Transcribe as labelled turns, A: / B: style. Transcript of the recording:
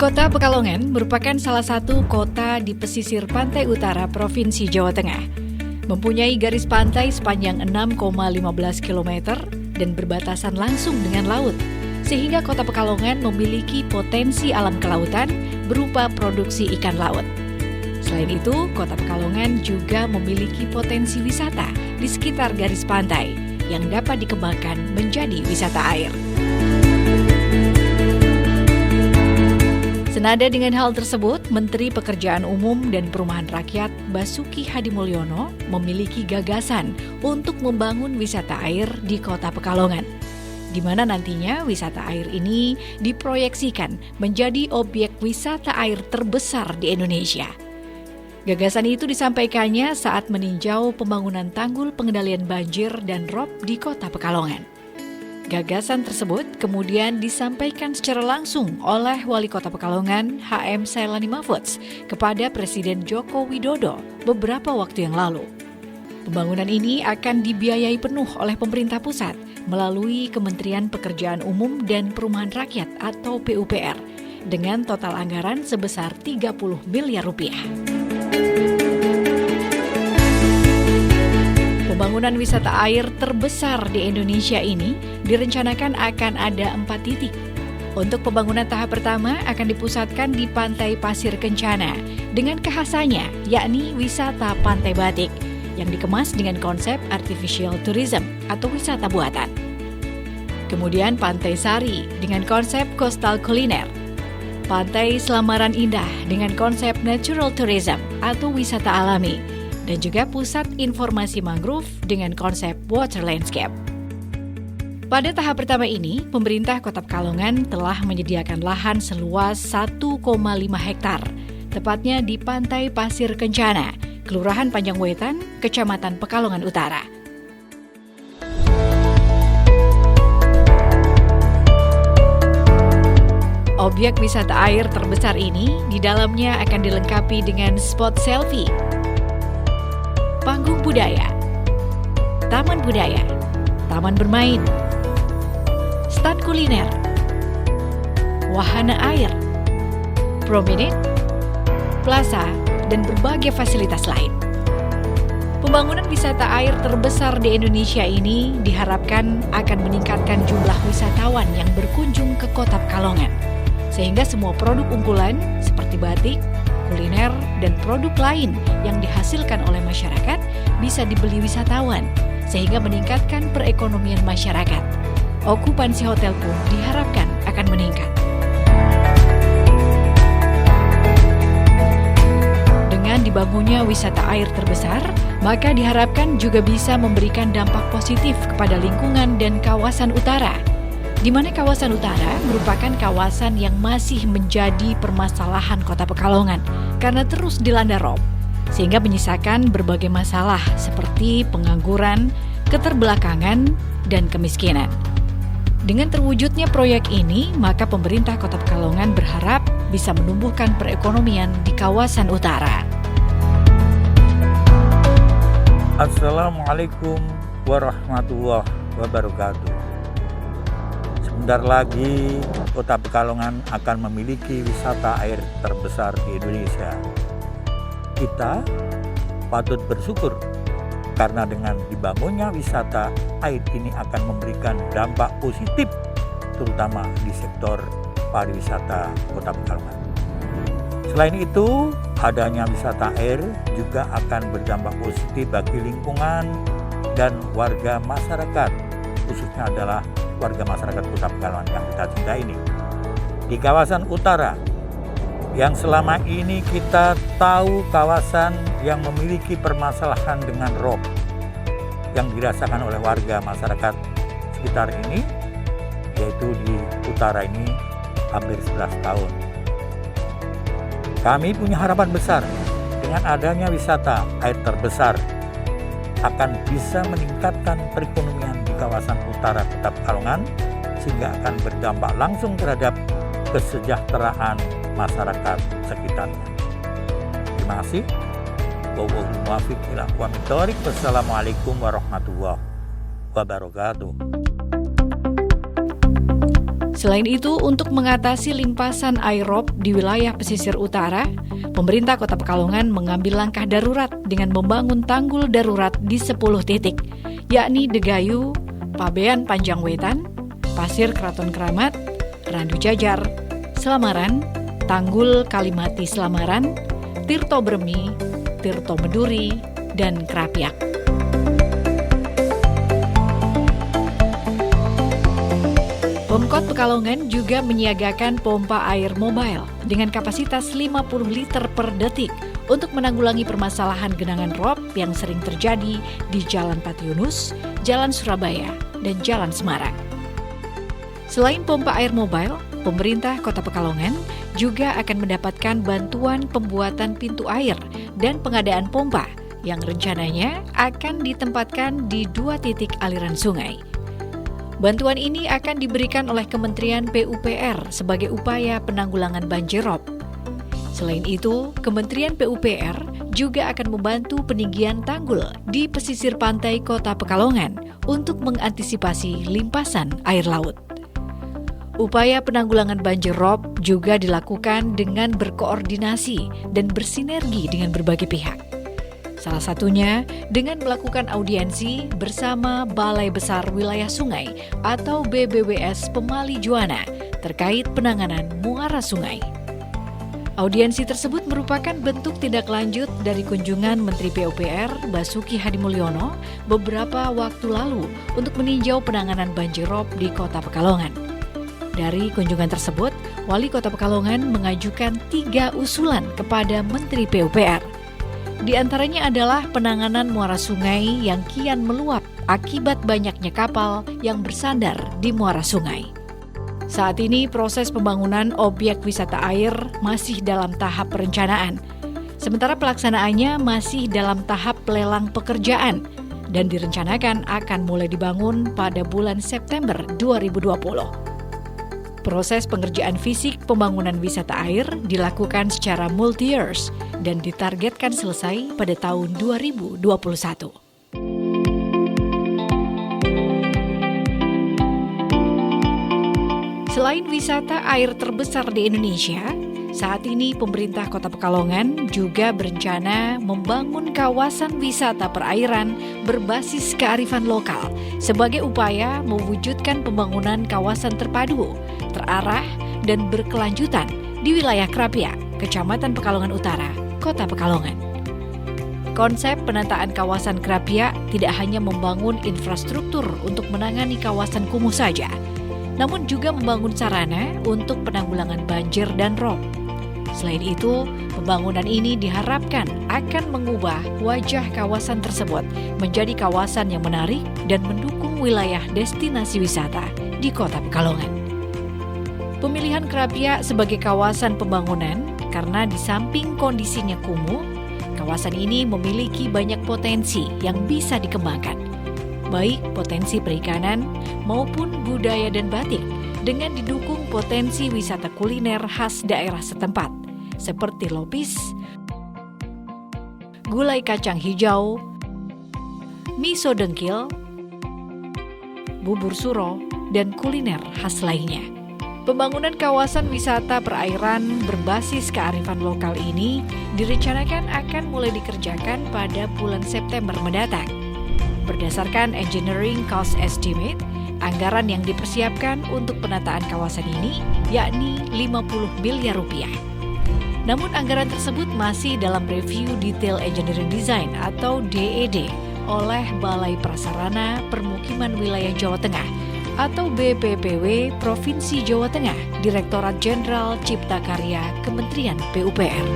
A: Kota Pekalongan merupakan salah satu kota di pesisir pantai utara Provinsi Jawa Tengah. Mempunyai garis pantai sepanjang 6,15 km dan berbatasan langsung dengan laut, sehingga Kota Pekalongan memiliki potensi alam kelautan berupa produksi ikan laut. Selain itu, Kota Pekalongan juga memiliki potensi wisata di sekitar garis pantai yang dapat dikembangkan menjadi wisata air. Senada dengan hal tersebut, Menteri Pekerjaan Umum dan Perumahan Rakyat Basuki Hadimulyono memiliki gagasan untuk membangun wisata air di Kota Pekalongan, di mana nantinya wisata air ini diproyeksikan menjadi objek wisata air terbesar di Indonesia. Gagasan itu disampaikannya saat meninjau pembangunan tanggul pengendalian banjir dan rob di Kota Pekalongan. Gagasan tersebut kemudian disampaikan secara langsung oleh Wali Kota Pekalongan HM Sailani Mahfudz kepada Presiden Joko Widodo beberapa waktu yang lalu. Pembangunan ini akan dibiayai penuh oleh pemerintah pusat melalui Kementerian Pekerjaan Umum dan Perumahan Rakyat atau PUPR dengan total anggaran sebesar 30 miliar rupiah. Pembangunan wisata air terbesar di Indonesia ini direncanakan akan ada 4 titik. Untuk pembangunan tahap pertama akan dipusatkan di Pantai Pasir Kencana dengan kekhasannya yakni wisata pantai batik yang dikemas dengan konsep artificial tourism atau wisata buatan. Kemudian Pantai Sari dengan konsep coastal kuliner. Pantai Selamaran Indah dengan konsep natural tourism atau wisata alami. Dan juga pusat informasi mangrove dengan konsep water landscape. Pada tahap pertama ini, pemerintah Kota Pekalongan telah menyediakan lahan seluas 1,5 hektar, tepatnya di Pantai Pasir Kencana, Kelurahan Panjangwetan, Kecamatan Pekalongan Utara. Objek wisata air terbesar ini di dalamnya akan dilengkapi dengan spot selfie, panggung budaya, taman budaya, taman bermain, stand kuliner, wahana air, promenade, plaza, dan berbagai fasilitas lain. Pembangunan wisata air terbesar di Indonesia ini diharapkan akan meningkatkan jumlah wisatawan yang berkunjung ke Kota Pekalongan, sehingga semua produk unggulan seperti batik, kuliner, dan produk lain yang dihasilkan oleh masyarakat bisa dibeli wisatawan, sehingga meningkatkan perekonomian masyarakat. Okupansi hotel pun diharapkan akan meningkat. Dengan dibangunnya wisata air terbesar, maka diharapkan juga bisa memberikan dampak positif kepada lingkungan dan kawasan utara, di mana kawasan utara merupakan kawasan yang masih menjadi permasalahan Kota Pekalongan karena terus dilanda rob, sehingga menyisakan berbagai masalah seperti pengangguran, keterbelakangan, dan kemiskinan. Dengan terwujudnya proyek ini, maka pemerintah Kota Pekalongan berharap bisa menumbuhkan perekonomian di kawasan utara.
B: Assalamualaikum warahmatullahi wabarakatuh. Sebentar lagi Kota Pekalongan akan memiliki wisata air terbesar di Indonesia. Kita patut bersyukur karena dengan dibangunnya wisata air ini akan memberikan dampak positif terutama di sektor pariwisata Kota Pekalongan. Selain itu, adanya wisata air juga akan berdampak positif bagi lingkungan dan warga masyarakat, khususnya adalah warga masyarakat Kota Pekalongan yang kita cintai ini. Di kawasan utara, yang selama ini kita tahu kawasan yang memiliki permasalahan dengan rob yang dirasakan oleh warga masyarakat sekitar ini, yaitu di utara ini hampir 11 tahun. Kami punya harapan besar dengan adanya wisata air terbesar akan bisa meningkatkan perekonomian di kawasan utara Kota Pekalongan sehingga akan berdampak langsung terhadap kesejahteraan masyarakat sekitarnya. Terima kasih. Wallahul muwaffiq ila aqwamit thoriq. Wassalamualaikum warahmatullahi wabarakatuh.
A: Selain itu, untuk mengatasi limpasan air rob di wilayah pesisir utara, pemerintah Kota Pekalongan mengambil langkah darurat dengan membangun tanggul darurat di 10 titik, yakni Degayu, Pabean Panjang Wetan, Pasir Keraton Keramat, Randu Jajar, Selamaran, Tanggul Kalimati Selamaran, Tirto Bremi, Tirto Meduri, dan Krapiak. Pemkot Pekalongan juga menyiagakan pompa air mobile dengan kapasitas 50 liter per detik untuk menanggulangi permasalahan genangan rob yang sering terjadi di Jalan Patiunus, Jalan Surabaya, dan Jalan Semarang. Selain pompa air mobile, pemerintah Kota Pekalongan juga akan mendapatkan bantuan pembuatan pintu air dan pengadaan pompa yang rencananya akan ditempatkan di 2 titik aliran sungai. Bantuan ini akan diberikan oleh Kementerian PUPR sebagai upaya penanggulangan banjir rob. Selain itu, Kementerian PUPR juga akan membantu peninggian tanggul di pesisir pantai Kota Pekalongan untuk mengantisipasi limpasan air laut. Upaya penanggulangan banjir rob juga dilakukan dengan berkoordinasi dan bersinergi dengan berbagai pihak. Salah satunya dengan melakukan audiensi bersama Balai Besar Wilayah Sungai atau BBWS Pemali Juwana terkait penanganan muara sungai. Audiensi tersebut merupakan bentuk tindak lanjut dari kunjungan Menteri PUPR Basuki Hadimulyono beberapa waktu lalu untuk meninjau penanganan banjir rob di Kota Pekalongan. Dari kunjungan tersebut, Wali Kota Pekalongan mengajukan 3 usulan kepada Menteri PUPR. Di antaranya adalah penanganan muara sungai yang kian meluap akibat banyaknya kapal yang bersandar di muara sungai. Saat ini proses pembangunan objek wisata air masih dalam tahap perencanaan, sementara pelaksanaannya masih dalam tahap lelang pekerjaan dan direncanakan akan mulai dibangun pada bulan September 2020. Proses pengerjaan fisik pembangunan wisata air dilakukan secara multi-years dan ditargetkan selesai pada tahun 2021. Selain wisata air terbesar di Indonesia, saat ini pemerintah Kota Pekalongan juga berencana membangun kawasan wisata perairan berbasis kearifan lokal sebagai upaya mewujudkan pembangunan kawasan terpadu, terarah, dan berkelanjutan di wilayah Krapiak, Kecamatan Pekalongan Utara, Kota Pekalongan. Konsep penataan kawasan Krapiak tidak hanya membangun infrastruktur untuk menangani kawasan kumuh saja, namun juga membangun sarana untuk penanggulangan banjir dan rob. Selain itu, pembangunan ini diharapkan akan mengubah wajah kawasan tersebut menjadi kawasan yang menarik dan mendukung wilayah destinasi wisata di Kota Pekalongan. Pemilihan Krapiak sebagai kawasan pembangunan karena di samping kondisinya kumuh, kawasan ini memiliki banyak potensi yang bisa dikembangkan, baik potensi perikanan maupun budaya dan batik, dengan didukung potensi wisata kuliner khas daerah setempat, seperti lopis, gulai kacang hijau, miso dengkil, bubur suro, dan kuliner khas lainnya. Pembangunan kawasan wisata perairan berbasis kearifan lokal ini direncanakan akan mulai dikerjakan pada bulan September mendatang. Berdasarkan engineering cost estimate, anggaran yang dipersiapkan untuk penataan kawasan ini yakni 50 miliar rupiah. Namun anggaran tersebut masih dalam review detail engineering design atau DED oleh Balai Prasarana Permukiman Wilayah Jawa Tengah atau BPPW Provinsi Jawa Tengah, Direktorat Jenderal Cipta Karya Kementerian PUPR.